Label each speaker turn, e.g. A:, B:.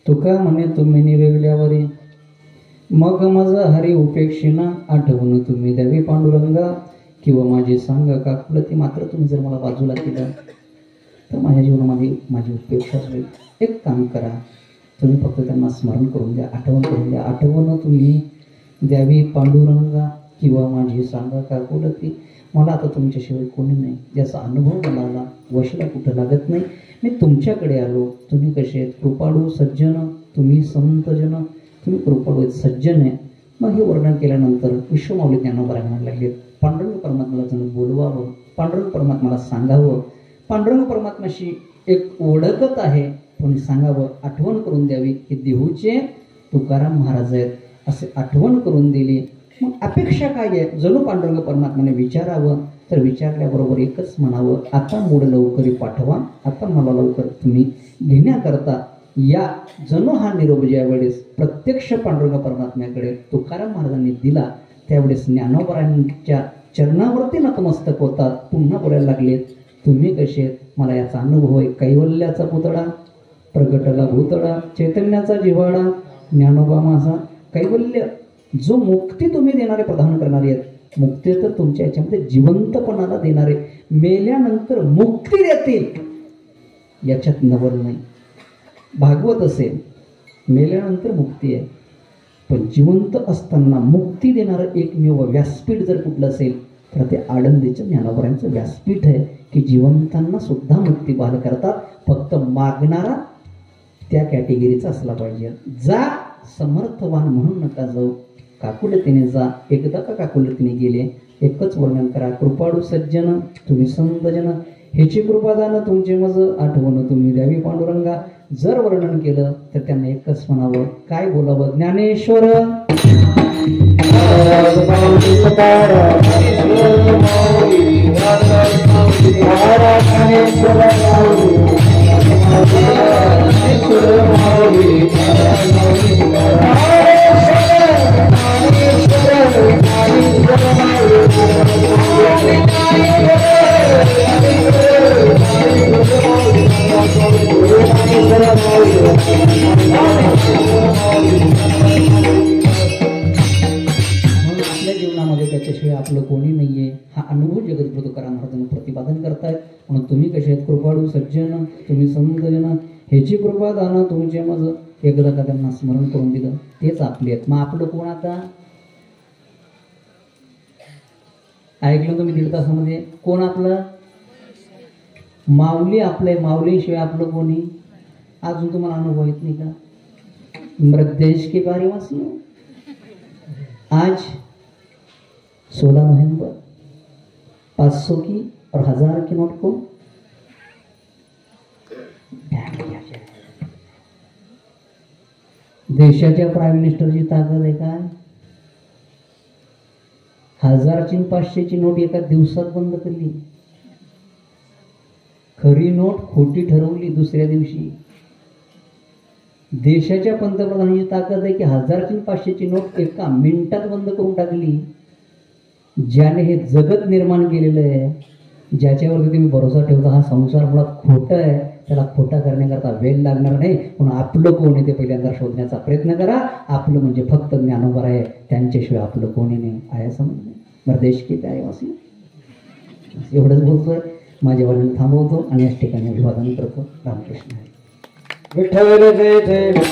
A: तुका म्हणे तुम्ही निरगल्यावरी मग माझा हरी उपेक्षेना आठवून तुम्ही द्यावी पांडुरंगा किंवा माझे सांग काकुलती. मात्र तुम्ही जर मला बाजूला केलं तर माझ्या जीवनामध्ये माझी उपेक्षाच होईल. एक काम करा, तुम्ही फक्त त्यांना स्मरण करून द्या, आठवण करून द्या. आठवण तुम्ही द्यावी पांडुरंगा किंवा माझी सांगा काकुलती. मला आता तुमच्याशिवाय कोणी नाही, ज्याचा अनुभव मला आला, वशीला कुठं लागत नाही. मी तुमच्याकडे आलो, तुम्ही कसे आहेत? कृपाळू सज्जन, तुम्ही संतजन, तुम्ही कृपाळू आहेत, सज्जन आहे. मग हे वर्णन केल्यानंतर विश्वमाऊली ज्ञानोबा म्हणायला लागले, पांडुरंग परमात्म्याला जण बोलवावं, पांडुरंग परमात्म्याला सांगावं, पांडुरंग परमात्म्याशी एक ओळखत आहे कोणी सांगावं, आठवण करून द्यावी की देहूचे तुकाराम महाराज आहेत असे आठवण करून दिली. मग अपेक्षा काय आहे? जणू पांडुरंग परमात्म्याने विचारावं, तर विचारल्याबरोबर एकच म्हणावं, आता मूड लवकरी पाठवा, आता मला लवकर तुम्ही घेण्याकरता या. जणू हा निरोप ज्यावेळेस प्रत्यक्ष पांडुरंग परमात्म्याकडे तुकाराम महाराजांनी दिला त्यावेळेस ज्ञानोबरायांच्या चरणावरती नतमस्तक होतात. पुन्हा बोलायला लागलेत, तुम्ही कसे आहेत? मला याचा अनुभव आहे. कैवल्याचा पुतळा प्रगटला भूतळा, चैतन्याचा जिव्हाळा ज्ञानोबा माझा. कैवल्य जो मुक्ती तुम्ही देणारे प्रदान करणारे आहेत, मुक्ती तर तुमच्या याच्यामध्ये जिवंतपणाला देणारे, मेल्यानंतर मुक्ती देतील याच्यात नवल नाही. भागवत असेल, मेल्यानंतर मुक्ती आहे, पण जिवंत असताना मुक्ती देणारं एकमेव व्यासपीठ जर कुठलं असेल तर ते आळंदीच्या ज्ञानोबरांचं व्यासपीठ आहे की जिवंतांना सुद्धा मुक्ती बहाल करतात. फक्त मागणारा त्या कॅटेगरीचा असला पाहिजे. जा समर्थवान म्हणून नका जाऊ, काकुलतीने जा. एकदा का काकुलतीने गेले, एकच वर्णन करा, कृपाळू सज्जन, तुम्ही संतजन, ह्याची कृपादान तुमचे मज आठवण तुम्ही द्यावी पांडुरंगा. जर वर्णन केलं तर त्यांना एकच म्हणावं, काय बोलावं? ज्ञानेश्वर आपल्या जीवनामध्ये त्याच्याशिवाय आपलं कोणी नाहीये हा अनुभव जगद्गुरु तुकाराम महाराजांनी प्रतिपादन करतायत. म्हणून तुम्ही कसे आहेत? कृपाळू सज्जन, तुम्ही संतजन, ह्याची कृपा दान तुमचे मज. एकदा का त्यांना स्मरण करून दिलं तेच आपले आहेत. मग आपलं कोण? आता ऐकलं तुम्ही दीड तासामध्ये, कोण आपलं? माऊली आपलंय. माऊलीशिवाय आपलं कोणी? अजून तुम्हाला अनुभव येत नाही का? मृदेश के बारेवासी आज 16 नवंबर 500 की और 1000 की नोट को देशाच्या प्राईम मिनिस्टरची ताकद आहे काय? 1000ची 500ची नोट एका दिवसात बंद केली. खरी नोट खोटी ठरवली दुसऱ्या दिवशी. देशाच्या पंतप्रधानांची ताकद आहे की 1000ची 500ची नोट एका मिनिटात बंद करून टाकली. ज्याने हे जगत निर्माण केलेलं आहे, ज्याच्यावरती तुम्ही भरोसा ठेवता, हा संसार मुळात खोटा आहे, त्याला खोटा करण्याकरता वेळ लागणार नाही. म्हणून आपलं कोण आहे ते पहिल्यांदा शोधण्याचा प्रयत्न करा. आपलं म्हणजे फक्त ज्ञानोबा आहे, त्यांच्याशिवाय आपलं कोणी नाही आहे. समजलं? बरं, देश किती आहे वासी. एवढंच बोलतोय. माझ्या वडील थांबवतो आणि याच ठिकाणी अभिवादन करतो. रामकृष्ण. विठ्ठल जय जय.